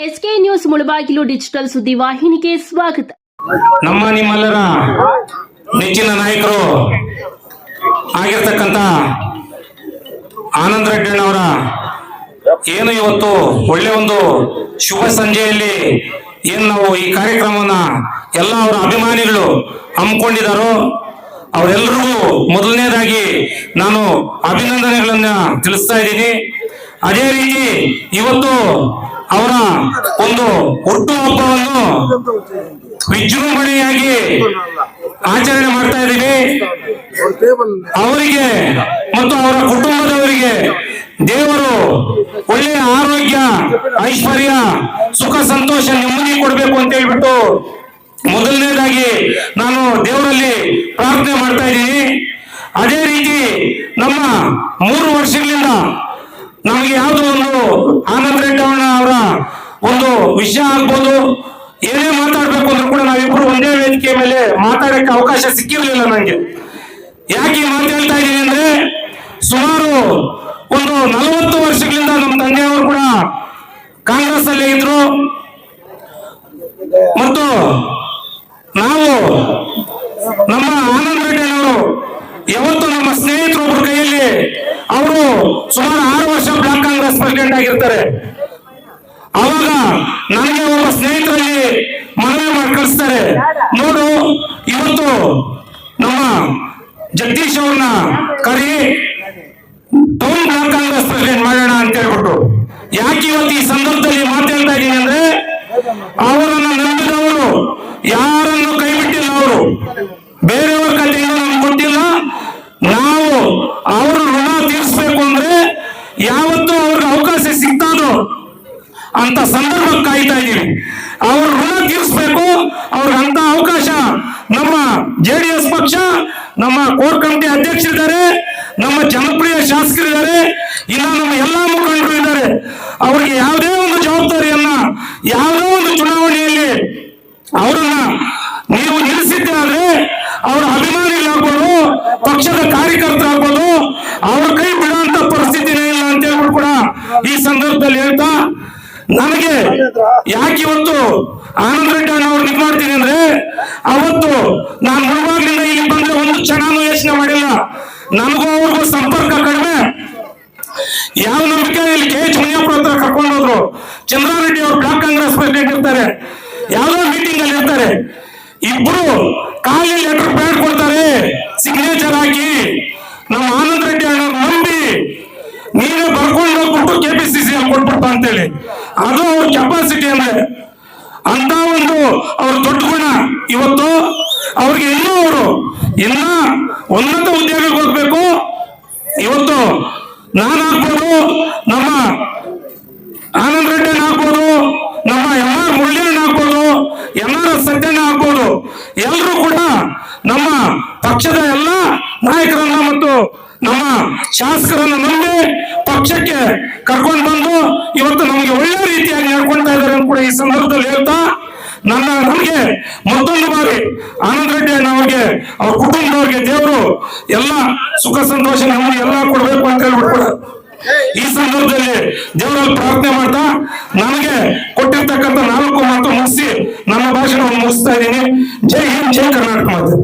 SK news Mulbagal digital ಸುದ್ದಿವಾಹಿನಿಗೆ ಸ್ವಾಗತ. ನಮ್ಮ ನಿಮ್ಮೆಲ್ಲರ ನೆಚ್ಚಿನ ನಾಯಕರು ಆಗಿರ್ತಕ್ಕಂಥ ಆನಂದ್ ರೆಡ್ಡಿ ಅವರ ಏನು ಇವತ್ತು ಒಳ್ಳೆ ಒಂದು ಶುಭ ಸಂಜೆಯಲ್ಲಿ ಏನು ನಾವು ಈ ಕಾರ್ಯಕ್ರಮವನ್ನ ಎಲ್ಲ ಅವರ ಅಭಿಮಾನಿಗಳು ಹಮ್ಮಿಕೊಂಡಿದ್ದಾರೋ ಅವರೆಲ್ಲರಿಗೂ ಮೊದಲನೇದಾಗಿ ನಾನು ಅಭಿನಂದನೆಗಳನ್ನ ತಿಳಿಸ್ತಾ ಇದ್ದೀನಿ. ಅದೇ ರೀತಿ ಇವತ್ತು ಅವರ ಒಂದು ಹುಟ್ಟುಹಬ್ಬವನ್ನು ವಿಜೃಂಭಣೆಯಾಗಿ ಆಚರಣೆ ಮಾಡ್ತಾ ಇದ್ದೀವಿ. ಅವರಿಗೆ ಮತ್ತು ಅವರ ಕುಟುಂಬದವರಿಗೆ ದೇವರು ಒಳ್ಳೆಯ ಆರೋಗ್ಯ, ಐಶ್ವರ್ಯ, ಸುಖ, ಸಂತೋಷ, ನೆಮ್ಮದಿ ಕೊಡಬೇಕು ಅಂತ ಹೇಳ್ಬಿಟ್ಟು ಮೊದಲನೇದಾಗಿ ನಾನು ದೇವರಲ್ಲಿ ಪ್ರಾರ್ಥನೆ ಮಾಡ್ತಾ ಇದ್ದೀನಿ. ಅದೇ ರೀತಿ ನಮ್ಮ 3 ವರ್ಷಗಳಿಂದ ನಮಗೆ ಯಾವುದೋ ಒಂದು ಆನಂದ್ ರೆಡ್ಡಿ ಅವರ ಒಂದು ವಿಷಯ ಆಗ್ಬೋದು, ಏನೇ ಮಾತಾಡ್ಬೇಕು ಅಂದ್ರೂ ಕೂಡ ನಾವಿಬ್ರು ಒಂದೇ ವೇದಿಕೆ ಮೇಲೆ ಮಾತಾಡಕ್ಕೆ ಅವಕಾಶ ಸಿಕ್ಕಿರ್ಲಿಲ್ಲ ನನಗೆ. ಯಾಕೆ ಮಾತಾಡ್ತಾ ಇದ್ದೀನಿ ಅಂದ್ರೆ, ಸುಮಾರು ಒಂದು 40 ವರ್ಷಗಳಿಂದ ನಮ್ಮ ತಂದೆಯವರು ಕೂಡ ಕಾಂಗ್ರೆಸ್ ಅಲ್ಲೇ ಇದ್ರು ಮತ್ತು ನಾವು ನಮ್ಮ ಆನಂದ್ ರೆಡ್ಡಿ ಅವರು ಯಾವತ್ತು ನಮ್ಮ ಸ್ನೇಹಿತರೊಬ್ಬರ ಕೈಯಲ್ಲಿ ಅವರು ಸುಮಾರು 6 ವರ್ಷ ಬ್ಲಾಕ್ ಕಾಂಗ್ರೆಸ್ ಪ್ರೆಸಿಡೆಂಟ್ ಆಗಿರ್ತಾರೆ. ಅವಾಗ ನನಗೆ ಒಬ್ಬ ಸ್ನೇಹಿತರಲ್ಲಿ ಮನವಿ ಮಾಡಿ ಕಳಿಸ್ತಾರೆ, ನೋಡು ಇವತ್ತು ನಮ್ಮ ಜಗದೀಶ್ ಅವ್ರನ್ನ ಕರಿ ಟೌನ್ ಬ್ಲಾಕ್ ಕಾಂಗ್ರೆಸ್ ಪ್ರೆಸಿಡೆಂಟ್ ಮಾಡೋಣ ಅಂತ ಹೇಳ್ಬಿಟ್ಟು. ಯಾಕೆ ಇವತ್ತು ಈ ಸಂದರ್ಭದಲ್ಲಿ ಮಾತಾಡ್ತಾ ಇದ್ದೀನಿ ಅಂದ್ರೆ, ಅವರನ್ನು ನಂಬಿದವರು ಯಾರನ್ನು ಕೈ ಬಿಟ್ಟಿಲ್ಲ. ಅವರು ಬೇರೆಯವರ ಕಥೆಯನ್ನು ನಮ್ಗೆ ಕೊಟ್ಟಿಲ್ಲ. ನಾವು ಅವರ ಋಣ ತೀರಿಸಬೇಕು ಅಂದ್ರೆ ಯಾವತ್ತೂ ಅವ್ರಿಗೆ ಅವಕಾಶ ಸಿಗ್ತಾದೋ ಅಂತ ಸಂದರ್ಭ ಕಾಯ್ತಾ ಇದೀವಿ. ಅವ್ರ ಋಣ ತೀರಿಸಬೇಕು. ಅವ್ರಿಗೆ ಅಂತ ಅವಕಾಶ ನಮ್ಮ JDS ಪಕ್ಷ, ನಮ್ಮ ಕೋರ್ ಕಮಿಟಿ ಅಧ್ಯಕ್ಷರಿದ್ದಾರೆ, ನಮ್ಮ ಜನಪ್ರಿಯ ಶಾಸಕರಿದ್ದಾರೆ, ಇನ್ನ ನಮ್ಮ ಎಲ್ಲಾ ಮುಖಂಡರು ಇದ್ದಾರೆ. ಅವರಿಗೆ ಯಾವುದೇ ಒಂದು ಜವಾಬ್ದಾರಿಯನ್ನ ಯಾವುದೋ ಒಂದು ಚುನಾವಣೆಯಲ್ಲಿ ಅವರನ್ನ ನೀವು ನಿಲ್ಲಿಸಿದ್ದೆ ಆದ್ರೆ ಅವರ ಅಭಿಮಾನಿಗಳಾಗ್ಬೋದು, ಪಕ್ಷದ ಕಾರ್ಯಕರ್ತರಾಗ್ಬೋದು, ಅವ್ರ ಕೈ ಬಿಡುವಂತ ಪರಿಸ್ಥಿತಿನೇ ಇಲ್ಲ ಅಂತ ಹೇಳ್ಬಿಟ್ಟು ಕೂಡ ಈ ಸಂದರ್ಭದಲ್ಲಿ ಹೇಳ್ತಾ, ನನಗೆ ಯಾಕೆ ಇವತ್ತು ಆನಂದ್ ರೆಡ್ಡಿ ಅವ್ರು ಇದು ಮಾಡ್ತೀನಿ ಅಂದ್ರೆ, ಅವತ್ತು ನಾನು ಮುಳುವಾಗ್ಲಿಂದ ಇಲ್ಲಿ ಬಂದ್ರೆ ಒಂದು ಕ್ಷಣನೂ ಯೋಚನೆ ಮಾಡಿಲ್ಲ. ನನಗೂ ಅವ್ರಿಗೂ ಸಂಪರ್ಕ ಕಡಿಮೆ. ಯಾವ ನಂಬಿಕೆ ಇಲ್ಲಿ KH ಮುನಿಯಪ್ಪ ಹತ್ರ ಕರ್ಕೊಂಡು ಹೋದ್ರು. ಚಂದ್ರಾರೆಡ್ಡಿ ಅವರು ಬ್ಲಾಕ್ ಕಾಂಗ್ರೆಸ್ ಪ್ರೆಸಿಡೆಂಟ್ ಇರ್ತಾರೆ, ಯಾವ್ದೋ ಮೀಟಿಂಗ್ ಅಲ್ಲಿ ಇರ್ತಾರೆ, ಇಬ್ರು ಖಾಲಿ ಲೆಟರ್ ಪ್ಯಾಡ್ ಕೊಡ್ತಾರೆ, ಸಿಗ್ನೇಚರ್ ಹಾಕಿ ನಮ್ಮ ಆನಂದ್ ರೆಡ್ಡಿ ಅವ್ರನ್ನ ನಂಬಿ ನೀವೇ ಬರ್ಕೊಂಡು ಹೋಗ್ಬಿಟ್ಟು KPCC ಅಲ್ಲಿ ಕೊಟ್ಬಿಟ್ಟ ಅಂತೇಳಿ. ಅದು ಅವ್ರ ಕೆಪಾಸಿಟಿ ಅಂದ್ರೆ. ಅಂತ ಒಂದು ಅವ್ರ ದೊಡ್ಡ ಗುಣ. ಇವತ್ತು ಅವ್ರಿಗೆ ಇನ್ನೂ ಅವರು ಇನ್ನ ಉನ್ನತ ಉದ್ಯೋಗಕ್ಕೆ ಹೋಗ್ಬೇಕು. ಇವತ್ತು ನಾನಾಗ್ಬೋದು, ನಮ್ಮ ಆನಂದ್ ರೆಡ್ಡಿ ಆಗ್ಬೋದು, ನಮ್ಮ MR ಮುರಳೀಧರನ್ ಆಗ್ಬೋದು, MRS ಸತ್ಯನ ಆಗ್ಬೋದು, ಎಲ್ಲರೂ ಕೂಡ ನಮ್ಮ ಪಕ್ಷದ ಎಲ್ಲ ನಾಯಕರನ್ನ ಮತ್ತು ನಮ್ಮ ಶಾಸಕರನ್ನ ನಂಬಿ ಪಕ್ಷಕ್ಕೆ ಕರ್ಕೊಂಡು ಬಂದು ಇವತ್ತು ನಮಗೆ ಒಳ್ಳೆ ರೀತಿಯಾಗಿ ನಡ್ಕೊಳ್ತಾ ಇದ್ದಾರೆ ಅಂತ ಕೂಡ ಈ ಸಂದರ್ಭದಲ್ಲಿ ಹೇಳ್ತಾ, ನಮಗೆ ಮತ್ತೊಂದು ಬಾರಿ ಆನಂದ್ ರೆಡ್ಡಿ ಅವರಿಗೆ, ಅವ್ರ ಕುಟುಂಬದವ್ರಿಗೆ ದೇವರು ಎಲ್ಲ ಸುಖ, ಸಂತೋಷ, ನಮಗೆ ಎಲ್ಲ ಕೊಡ್ಬೇಕು ಅಂತ ಹೇಳ್ಬಿಟ್ಟು ಕೂಡ ಈ ಸಂದರ್ಭದಲ್ಲಿ ದೇವರಲ್ಲಿ ಪ್ರಾರ್ಥನೆ ಮಾಡ್ತಾ, ನನಗೆ ಕೊಟ್ಟಿರ್ತಕ್ಕಂಥ 4 ಮಾತು ಮುಗಿಸಿ ನನ್ನ ಭಾಷಣವನ್ನು ಮುಗಿಸ್ತಾ ಇದ್ದೀನಿ. ಜೈ ಹಿಂದ್, ಜೈ ಕರ್ನಾಟಕ ಮಾತೆ.